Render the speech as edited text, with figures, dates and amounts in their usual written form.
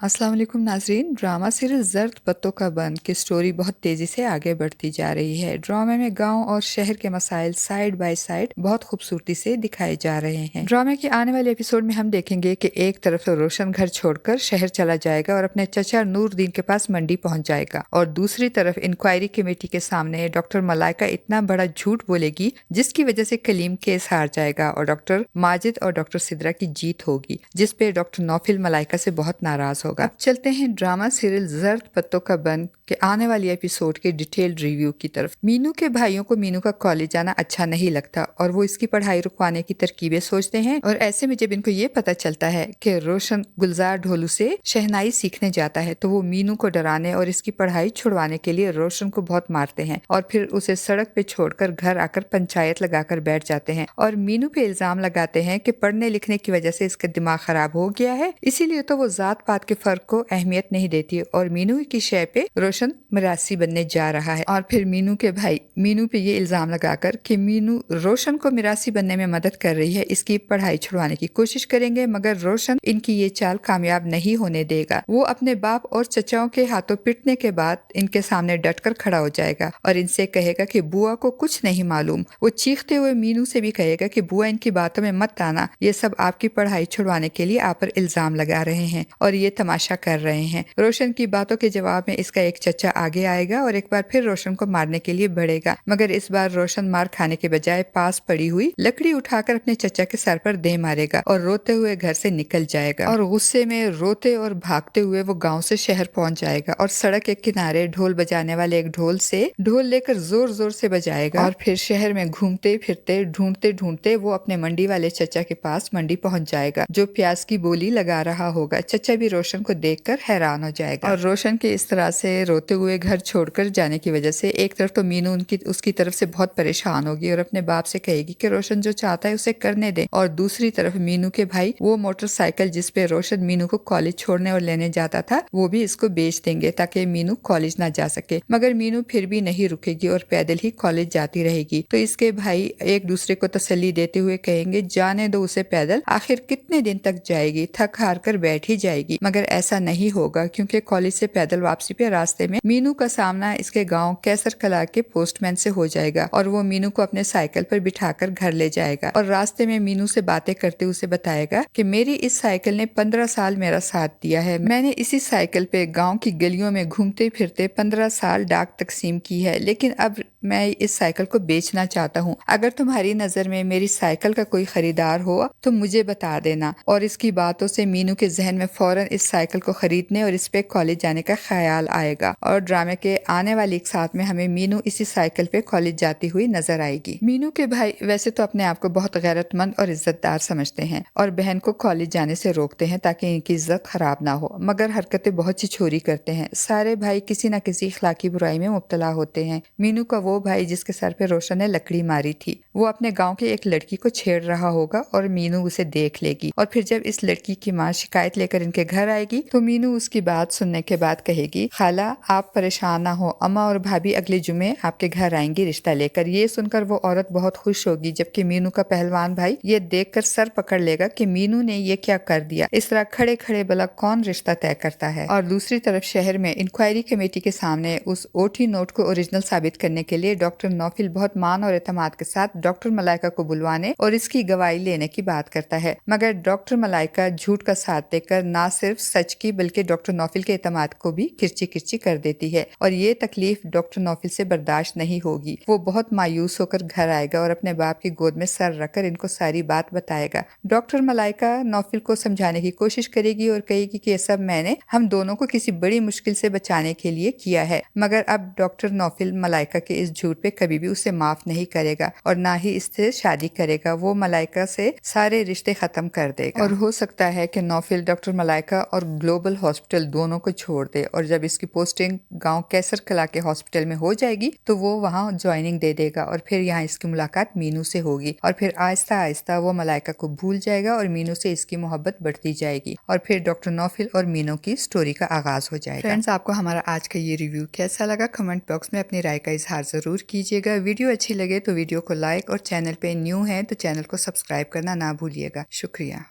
अस्सलाम वालेकुम नाजरीन। ड्रामा सीरियल जर्द पत्तों का बन की स्टोरी बहुत तेजी से आगे बढ़ती जा रही है। ड्रामे में गांव और शहर के मसाइल साइड बाय साइड बहुत खूबसूरती से दिखाए जा रहे हैं। ड्रामे के आने वाले एपिसोड में हम देखेंगे कि एक तरफ तो रोशन घर छोड़कर शहर चला जाएगा और अपने चचा नूरदीन के पास मंडी पहुंच जाएगा, और दूसरी तरफ इंक्वायरी कमेटी के सामने डॉक्टर मलाइका इतना बड़ा झूठ बोलेगी जिसकी वजह से कलीम केस हार जाएगा और डॉक्टर माजिद और डॉक्टर सिद्रा की जीत होगी, जिसपे डॉक्टर नौफिल मलाइका से बहुत नाराज होगा। अब चलते हैं ड्रामा सीरियल जर्द पत्तों का बन के आने वाली एपिसोड के डिटेल्ड रिव्यू की तरफ। मीनू के भाइयों को मीनू का कॉलेज जाना अच्छा नहीं लगता और वो इसकी पढ़ाई रुकवाने की तरकीबें सोचते हैं, और ऐसे में जब इनको ये पता चलता है कि रोशन गुलजार ढोलू से शहनाई सीखने जाता है तो वो मीनू को डराने और इसकी पढ़ाई छुड़वाने के लिए रोशन को बहुत मारते हैं और फिर उसे सड़क पे छोड़कर घर आकर पंचायत लगाकर बैठ जाते हैं और मीनू पे इल्जाम लगाते हैं कि पढ़ने लिखने की वजह से इसका दिमाग खराब हो गया है, इसीलिए तो वो जात पात के फर्क को अहमियत नहीं देती और मीनू की शय पे रोशन मिरासी बनने जा रहा है। और फिर मीनू के भाई मीनू पे ये इल्जाम लगाकर कि मीनू रोशन को मिरासी बनने में मदद कर रही है, इसकी पढ़ाई छुड़वाने की कोशिश करेंगे, मगर रोशन इनकी ये चाल कामयाब नहीं होने देगा। वो अपने बाप और चचाओं के हाथों पिटने के बाद इनके सामने डटकर खड़ा हो जाएगा और इनसे कहेगा कि बुआ को कुछ नहीं मालूम। वो चीखते हुए मीनू से भी कहेगा कि बुआ इनकी बातों में मत आना, ये सब आपकी पढ़ाई छुड़वाने के लिए आप पर इल्जाम लगा रहे हैं और ये तमाशा कर रहे हैं। रोशन की बातों के जवाब में इसका एक चचा आगे आएगा और एक बार फिर रोशन को मारने के लिए बढ़ेगा, मगर इस बार रोशन मार खाने के बजाय पास पड़ी हुई लकड़ी उठाकर अपने चचा के सर पर दे मारेगा और रोते हुए घर से निकल जाएगा और गुस्से में रोते और भागते हुए वो गांव से शहर पहुंच जाएगा और सड़क के किनारे ढोल बजाने वाले एक ढोल से ढोल लेकर जोर जोर से बजाएगा और फिर शहर में घूमते फिरते ढूंढते ढूंढते वो अपने मंडी वाले चचा के पास मंडी पहुंच जाएगा जो प्याज की बोली लगा रहा होगा। चचा भी रोशन को देखकर हैरान हो जाएगा और रोशन के इस तरह से रोते हुए घर छोड़कर जाने की वजह से एक तरफ तो मीनू उसकी तरफ से बहुत परेशान होगी और अपने बाप से कहेगी कि रोशन जो चाहता है उसे करने दे, और दूसरी तरफ मीनू के भाई वो मोटरसाइकिल जिसपे रोशन मीनू को कॉलेज छोड़ने और लेने जाता था वो भी इसको बेच देंगे ताकि मीनू कॉलेज ना जा सके, मगर मीनू फिर भी नहीं रुकेगी और पैदल ही कॉलेज जाती रहेगी। तो इसके भाई एक दूसरे को तसल्ली देते हुए कहेंगे जाने दो उसे पैदल, आखिर कितने दिन तक जाएगी, थक हार कर बैठ ही जाएगी। मगर ऐसा नहीं होगा क्योंकि कॉलेज से पैदल वापसी पे रास्ते में मीनू का सामना इसके गांव कैसर कला के पोस्टमैन से हो जाएगा और वो मीनू को अपने साइकिल पर बिठाकर घर ले जाएगा और रास्ते में मीनू से बातें करते उसे बताएगा कि मेरी इस साइकिल ने 15 साल मेरा साथ दिया है, मैंने इसी साइकिल पे गांव की गलियों में घूमते फिरते 15 साल डाक तकसीम की है, लेकिन अब मैं इस साइकिल को बेचना चाहता हूँ। अगर तुम्हारी नजर में मेरी साइकिल का कोई खरीदार हो तो मुझे बता देना। और इसकी बातों से मीनू के जहन में फौरन इस साइकिल को खरीदने और इस पे कॉलेज जाने का ख्याल आएगा और ड्रामे के आने वाली एक साथ में हमें मीनू इसी साइकिल पे कॉलेज जाती हुई नजर आएगी। मीनू के भाई वैसे तो अपने आप को बहुत गैरतमंद और इज्जतदार समझते हैं और बहन को कॉलेज जाने से रोकते हैं ताकि इनकी इज्जत खराब ना हो, मगर हरकतें बहुत छिछोरी करते हैं। सारे भाई किसी न किसी इखलाकी बुराई में मुब्तला होते हैं। मीनू का वो भाई जिसके सर पे रोशन ने लकड़ी मारी थी वो अपने गाँव की एक लड़की को छेड़ रहा होगा और मीनू उसे देख लेगी और फिर जब इस लड़की की माँ शिकायत लेकर इनके घर आएगी तो मीनू उसकी बात सुनने के बाद कहेगी खाला आप परेशान ना हो, अम्मा और भाभी अगले जुमे आपके घर आएंगी रिश्ता लेकर। ये सुनकर वो औरत बहुत खुश होगी, जबकि मीनू का पहलवान भाई ये देखकर सर पकड़ लेगा कि मीनू ने ये क्या कर दिया, इस तरह खड़े खड़े भला कौन रिश्ता तय करता है। और दूसरी तरफ शहर में इंक्वायरी कमेटी के सामने उस ओटी नोट को ओरिजिनल साबित करने के लिए डॉक्टर नौफिल बहुत मान और एतमाद के साथ डॉक्टर मलाइका को बुलवाने और इसकी गवाही लेने की बात करता है, मगर डॉक्टर मलाइका झूठ का साथ देकर ना सिर्फ सच की बल्कि डॉक्टर नौफिल के एतमाद को भी किरची किरची कर देती है और ये तकलीफ डॉक्टर नौफिल से बर्दाश्त नहीं होगी। वो बहुत मायूस होकर घर आएगा और अपने बाप की गोद में सर रखकर इनको सारी बात बताएगा। डॉक्टर मलाइका नौफिल को समझाने की कोशिश करेगी और कहेगी कि ये सब मैंने हम दोनों को किसी बड़ी मुश्किल से बचाने के लिए किया है, मगर अब डॉक्टर नौफिल मलाइका के इस झूठ पे कभी भी उसे माफ नहीं करेगा और ना ही इससे शादी करेगा। वो मलाइका से सारे रिश्ते खत्म कर देगा और हो सकता है कि नौफिल डॉक्टर मलाइका और ग्लोबल हॉस्पिटल दोनों को छोड़ दे और जब इसकी पोस्टिंग गांव कैसर कला के हॉस्पिटल में हो जाएगी तो वो वहां ज्वाइनिंग दे देगा और फिर यहाँ इसकी मुलाकात मीनू से होगी और फिर आहिस्ता आहिस्ता वो मलाइका को भूल जाएगा और मीनू से इसकी मोहब्बत बढ़ती जाएगी और फिर डॉक्टर नौफिल और मीनू की स्टोरी का आगाज हो जाएगा। फ्रेंड्स, आपको हमारा आज का ये रिव्यू कैसा लगा कमेंट बॉक्स में अपनी राय का इजहार जरूर कीजिएगा। वीडियो अच्छी लगे तो वीडियो को लाइक और चैनल पे न्यू है तो चैनल को सब्सक्राइब करना ना भूलिएगा। शुक्रिया।